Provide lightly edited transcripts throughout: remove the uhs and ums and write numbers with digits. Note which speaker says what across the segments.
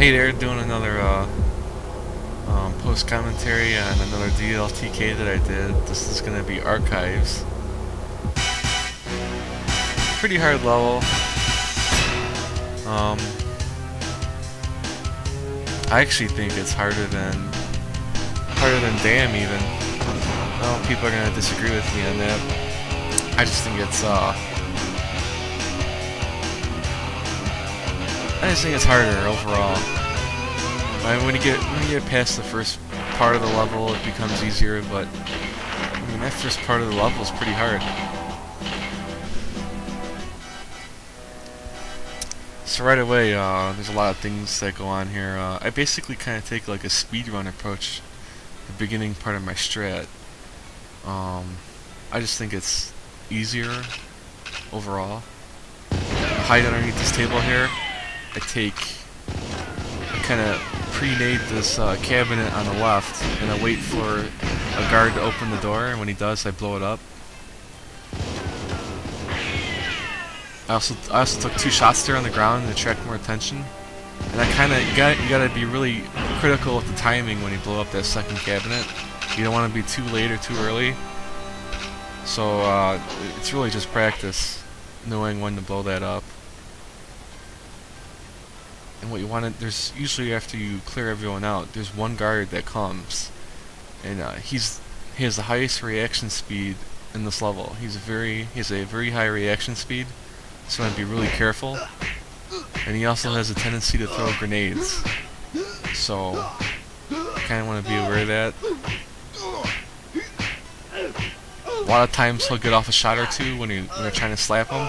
Speaker 1: Hey there, doing another post commentary on another DLTK that I did. This is going to be Archives. Pretty hard level. I actually think it's harder than Damn even. I know people are going to disagree with me on that. I just think it's harder overall. I mean, when you get past the first part of the level, it becomes easier. But I mean, that first part of the level is pretty hard. So right away, there's a lot of things that go on here. I basically kind of take like a speedrun approach, the beginning part of my strat. I just think it's easier overall. Hide underneath this table here. I kind of pre-nade this cabinet on the left, and I wait for a guard to open the door, and when he does, I blow it up. I also took 2 shots there on the ground to attract more attention, and you gotta be really critical with the timing when you blow up that second cabinet. You don't want to be too late or too early. So it's really just practice, knowing when to blow that up. And what you want to, there's usually after you clear everyone out, there's one guard that comes, and he has the highest reaction speed in this level. He has a very high reaction speed, so I'd be really careful. And he also has a tendency to throw grenades, so you kind of want to be aware of that. A lot of times he'll get off a shot or two when you're trying to slap him,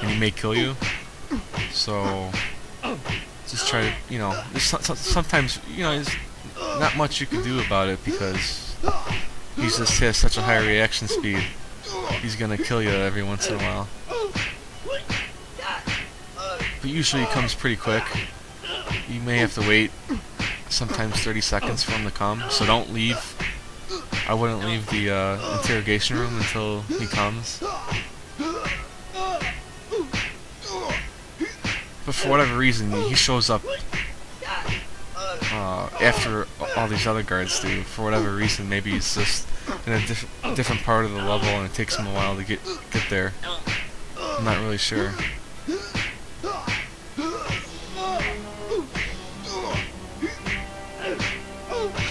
Speaker 1: and he may kill you. So just try to, sometimes, there's not much you can do about it because he just has such a high reaction speed. He's gonna kill you every once in a while. But usually he comes pretty quick. You may have to wait sometimes 30 seconds for him to come, so don't leave. I wouldn't leave the interrogation room until he comes. But for whatever reason, he shows up after all these other guards do. For whatever reason, maybe he's just in a different part of the level, and it takes him a while to get there. I'm not really sure.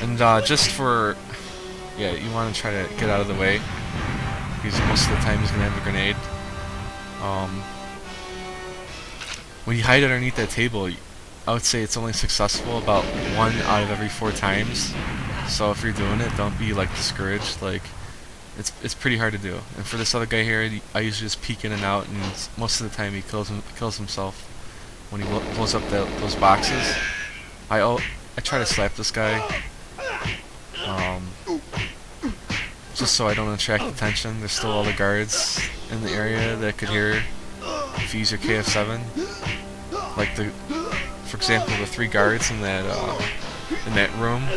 Speaker 1: And just for, you want to try to get out of the way, because most of the time he's gonna have a grenade. When you hide underneath that table, I would say it's only successful about 1 out of every 4 times. So if you're doing it, don't be like discouraged. Like it's pretty hard to do. And for this other guy here, I usually just peek in and out, and most of the time he kills himself when he blows up those boxes. I try to slap this guy, just so I don't attract attention. There's still other guards in the area that could hear if you use your KF7. Like for example, the 3 guards in that room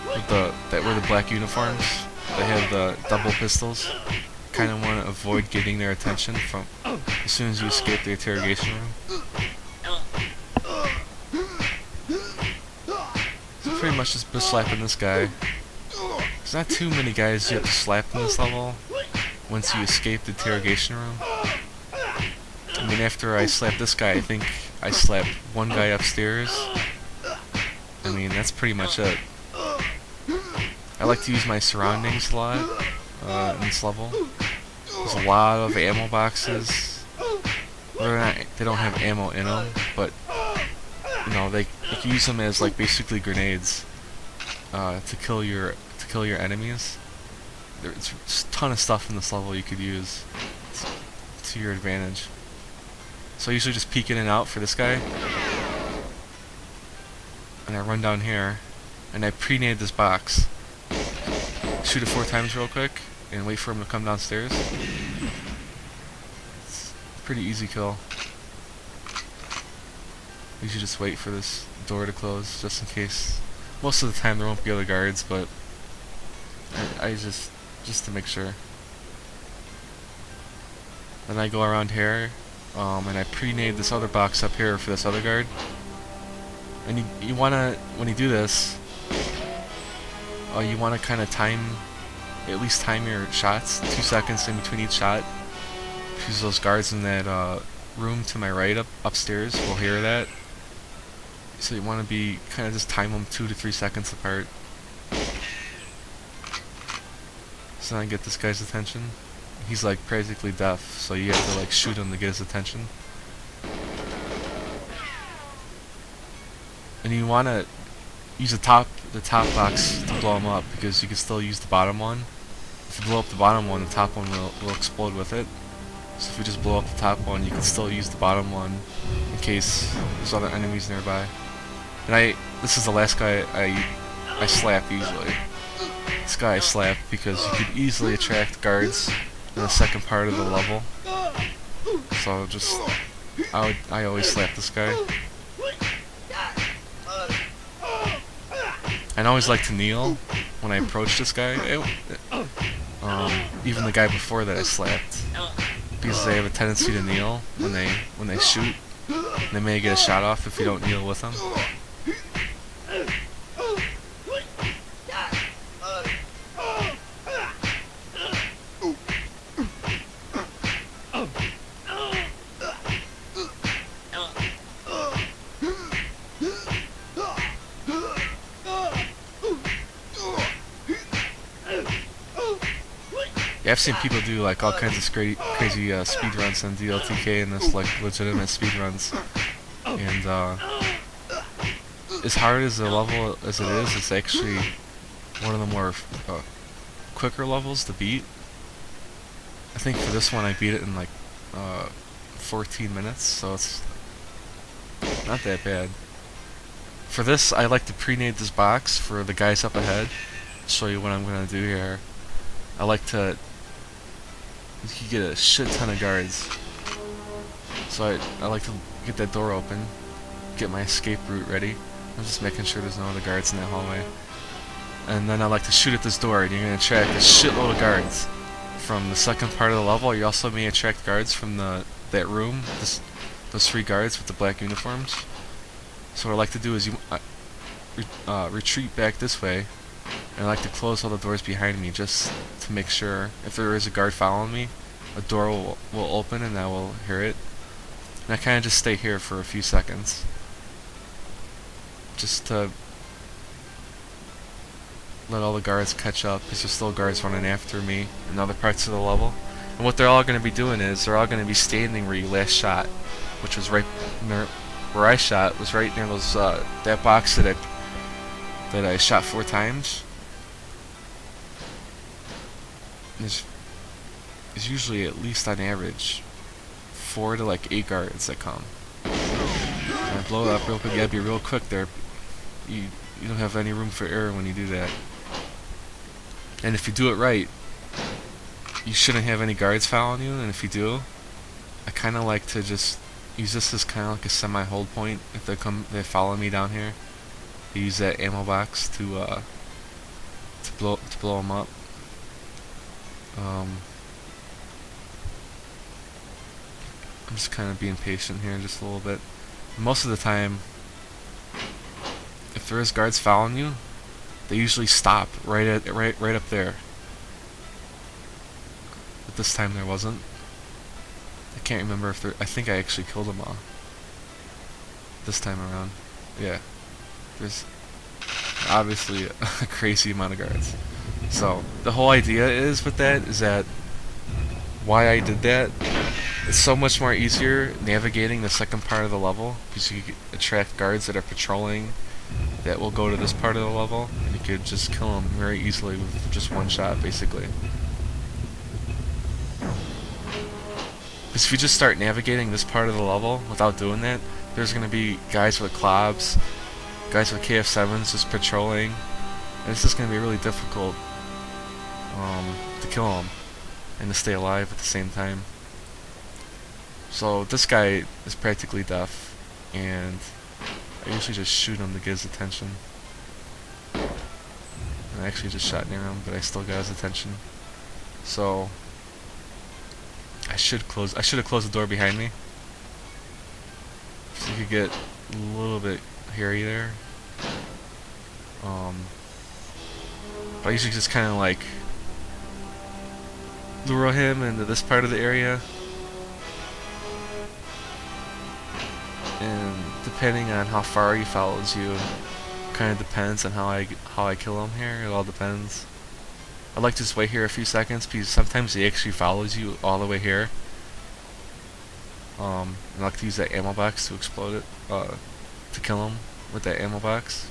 Speaker 1: with that wear the black uniforms. They have the double pistols. Kind of want to avoid getting their attention from as soon as you escape the interrogation room. So pretty much just slapping this guy. There's not too many guys you have to slap in this level once you escape the interrogation room. I mean, after I slap this guy, I think I slapped 1 guy upstairs. I mean, that's pretty much it. I like to use my surroundings a lot in this level. There's a lot of ammo boxes. They don't have ammo in them, but they can use them as like basically grenades to kill your enemies. There's a ton of stuff in this level you could use to your advantage. So I usually just peek in and out for this guy, and I run down here, and I pre-nade this box. Shoot it 4 times real quick, and wait for him to come downstairs. It's a pretty easy kill. You should just wait for this door to close, just in case. Most of the time there won't be other guards, but I just to make sure. Then I go around here, and I pre-nade this other box up here for this other guard. And you wanna, when you do this, you wanna kind of at least time your shots, 2 seconds in between each shot, because those guards in that room to my right upstairs will hear that. So you want to be kind of just time them 2 to 3 seconds apart. So now I get this guy's attention. He's like practically deaf, so you have to like shoot him to get his attention. And you want to use the top box to blow him up, because you can still use the bottom one. If you blow up the bottom one, the top one will explode with it. So if you just blow up the top one, you can still use the bottom one in case there's other enemies nearby. And this is the last guy I slap usually. This guy I slap because you could easily attract guards in the second part of the level. So just, I always slap this guy. I always like to kneel when I approach this guy. Even the guy before that I slapped, because they have a tendency to kneel when they shoot. They may get a shot off if you don't kneel with them. Yeah, I've seen people do like all kinds of crazy speed runs on DLTK and this, like legitimate speed runs. And as hard as the level as it is, it's actually one of the more quicker levels to beat. I think for this one I beat it in like 14 minutes, so it's not that bad. For this, I like to pre-nade this box for the guys up ahead. I'll show you what I'm gonna do here. I like to. You get a shit ton of guards, so I like to get that door open, get my escape route ready. I'm just making sure there's no other guards in that hallway, and then I like to shoot at this door, and you're gonna attract a shitload of guards from the second part of the level. You also may attract guards from that room, those 3 guards with the black uniforms. So what I like to do is retreat back this way, and I like to close all the doors behind me just to make sure if there is a guard following me, a door will open and I will hear it. And I kind of just stay here for a few seconds, just to let all the guards catch up, because there's still guards running after me in other parts of the level. And what they're all going to be doing is they're all going to be standing where you last shot, which was right near where I shot, was right near those that box that I shot 4 times. There's usually, at least on average, 4 to like 8 guards that come. And I blow it up real quick. You gotta be real quick there. You don't have any room for error when you do that. And if you do it right, you shouldn't have any guards following you. And if you do, I kind of like to just use this as kind of like a semi-hold point. If they follow me down here, I use that ammo box to blow them up. I'm just kind of being patient here just a little bit. Most of the time, if there is guards following you, they usually stop right up there. But this time there wasn't. I can't remember if there. I think I actually killed them all. This time around, yeah. There's obviously a crazy amount of guards. So the whole idea is with that is that why I did that. It's so much more easier navigating the second part of the level, because you can attract guards that are patrolling that will go to this part of the level, and you could just kill them very easily with just 1 shot, basically. Because if you just start navigating this part of the level without doing that, there's going to be guys with clubs, guys with KF7s just patrolling, and it's just going to be really difficult to kill them and to stay alive at the same time. So this guy is practically deaf, and I usually just shoot him to get his attention. And I actually just shot near him, but I still got his attention. So I should have closed the door behind me, So you could get a little bit hairy there. But I usually just kind of like lure him into this part of the area, and depending on how far he follows you, kind of depends on how I kill him here. It all depends. I like to just wait here a few seconds because sometimes he actually follows you all the way here. And I like to use that ammo box to explode it, to kill him with that ammo box.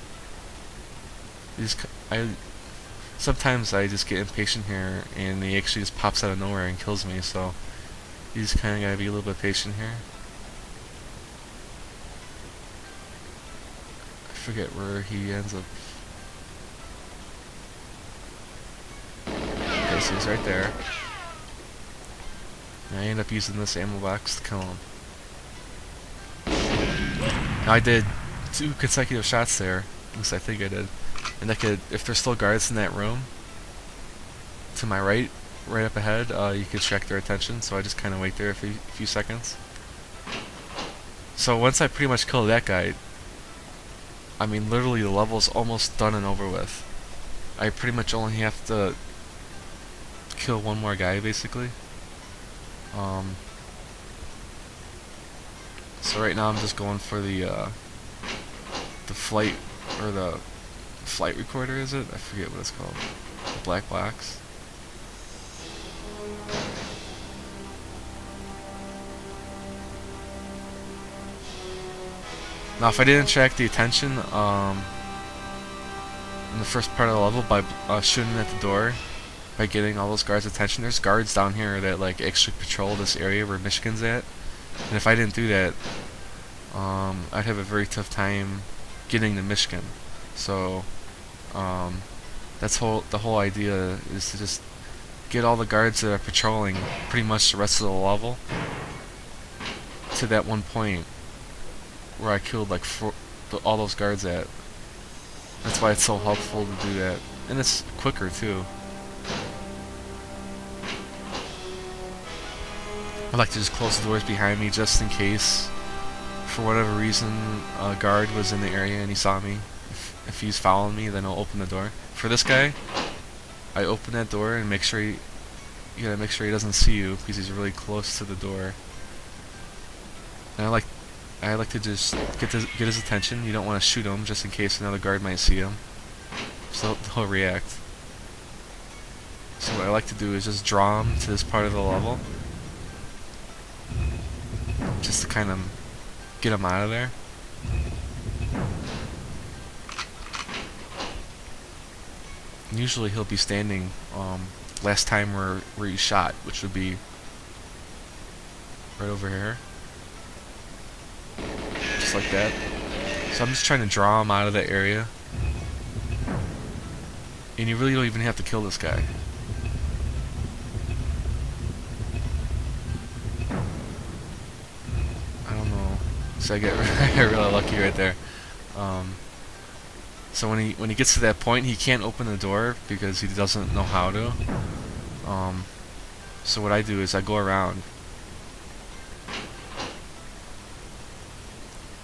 Speaker 1: Sometimes I just get impatient here, and he actually just pops out of nowhere and kills me. So you just kind of gotta be a little bit patient here. I forget where he ends up. Okay, so he's right there. And I end up using this ammo box to kill him. Now I did 2 consecutive shots there, at least I think I did. And if there's still guards in that room, to my right up ahead, you could distract their attention, so I just kind of wait there a few seconds. So once I pretty much kill that guy, I mean literally the level's almost done and over with. I pretty much only have to kill one more guy, basically. So right now I'm just going for the flight, or the flight recorder, is it? I forget what it's called. The black box. Now if I didn't attract the attention in the first part of the level by shooting at the door, by getting all those guards' attention, there's guards down here that like actually patrol this area where Michigan's at. And if I didn't do that, I'd have a very tough time getting to Michigan. So the whole idea is to just get all the guards that are patrolling pretty much the rest of the level to that one point where I killed like all those guards at. That's why it's so helpful to do that, and it's quicker too. I like to just close the doors behind me just in case, for whatever reason, a guard was in the area and he saw me. If he's following me, then I'll open the door. For this guy, I open that door and make sure you gotta make sure he doesn't see you because he's really close to the door. And I like to just get his attention. You don't want to shoot him just in case another guard might see him, so he'll react. So what I like to do is just draw him to this part of the level, just to kind of get him out of there. And usually he'll be standing last time where he shot, which would be right over here. Just like that. So I'm just trying to draw him out of that area. And you really don't even have to kill this guy. I don't know. So I get really lucky right there. So when he gets to that point, he can't open the door because he doesn't know how to. So what I do is I go around.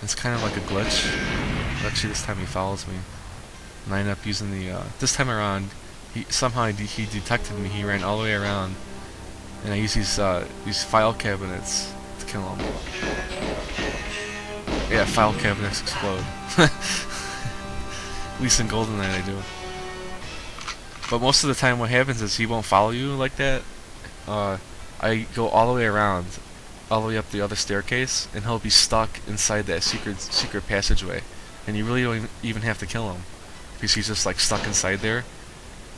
Speaker 1: It's kind of like a glitch. Actually, this time he follows me, and I end up using the. This time around, he detected me. He ran all the way around, and I use these file cabinets to kill him. Yeah, file cabinets explode. At least in Goldeneye they do. But most of the time, what happens is he won't follow you like that. I go all the way around, all the way up the other staircase, and he'll be stuck inside that secret passageway, and you really don't even have to kill him because he's just like stuck inside there,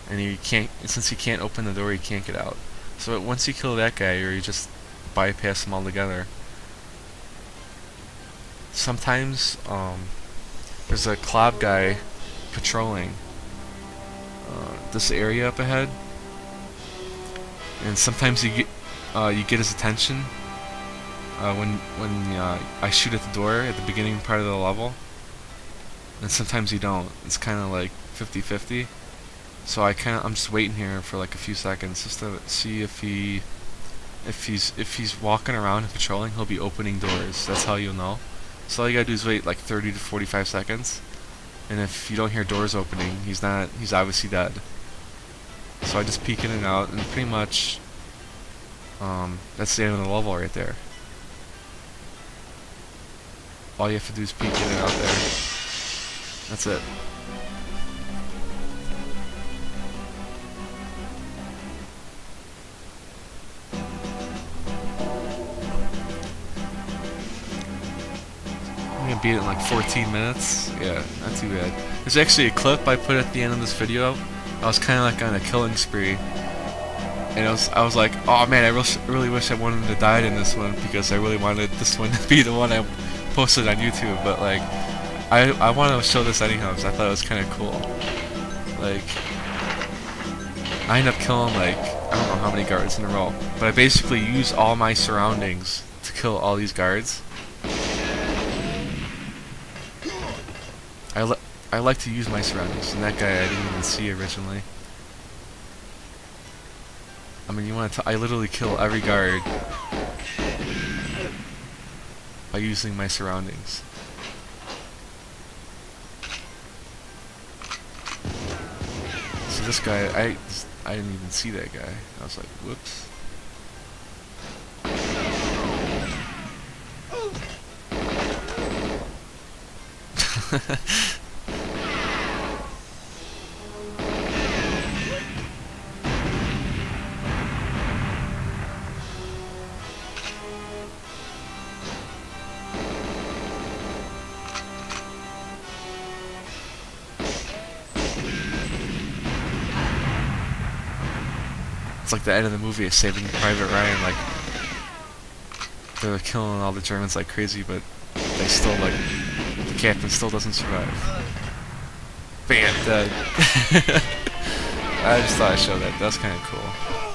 Speaker 1: and he can't. Since he can't open the door, he can't get out. So once you kill that guy, or you just bypass him altogether. Sometimes there's a clob guy patrolling this area up ahead, and sometimes you get his attention when I shoot at the door at the beginning part of the level, and sometimes you don't. It's kind of like 50-50. So I'm just waiting here for like a few seconds just to see if he's walking around and patrolling, he'll be opening doors. That's how you'll know. So all you gotta do is wait like 30 to 45 seconds, and if you don't hear doors opening, he's obviously dead. So I just peek in and out, and pretty much, that's the end of the level right there. All you have to do is peek in and out there. That's it. I'm gonna beat it in like 14 minutes. Yeah, not too bad. There's actually a clip I put at the end of this video. I was kind of like on a killing spree, and I was like, oh man, I really wish I wanted to die in this one because I really wanted this one to be the one I posted on YouTube. But like, I want to show this anyhow because I thought it was kind of cool. Like, I end up killing like I don't know how many guards in a row, but I basically use all my surroundings to kill all these guards. I like to use my surroundings, and that guy I didn't even see originally. I mean, I literally kill every guard by using my surroundings. So this guy, I didn't even see that guy. I was like, whoops. It's like the end of the movie of Saving Private Ryan, like, they're killing all the Germans like crazy, but they still, like, the captain still doesn't survive. Bam, dead. I just thought I'd show that. That's kind of cool.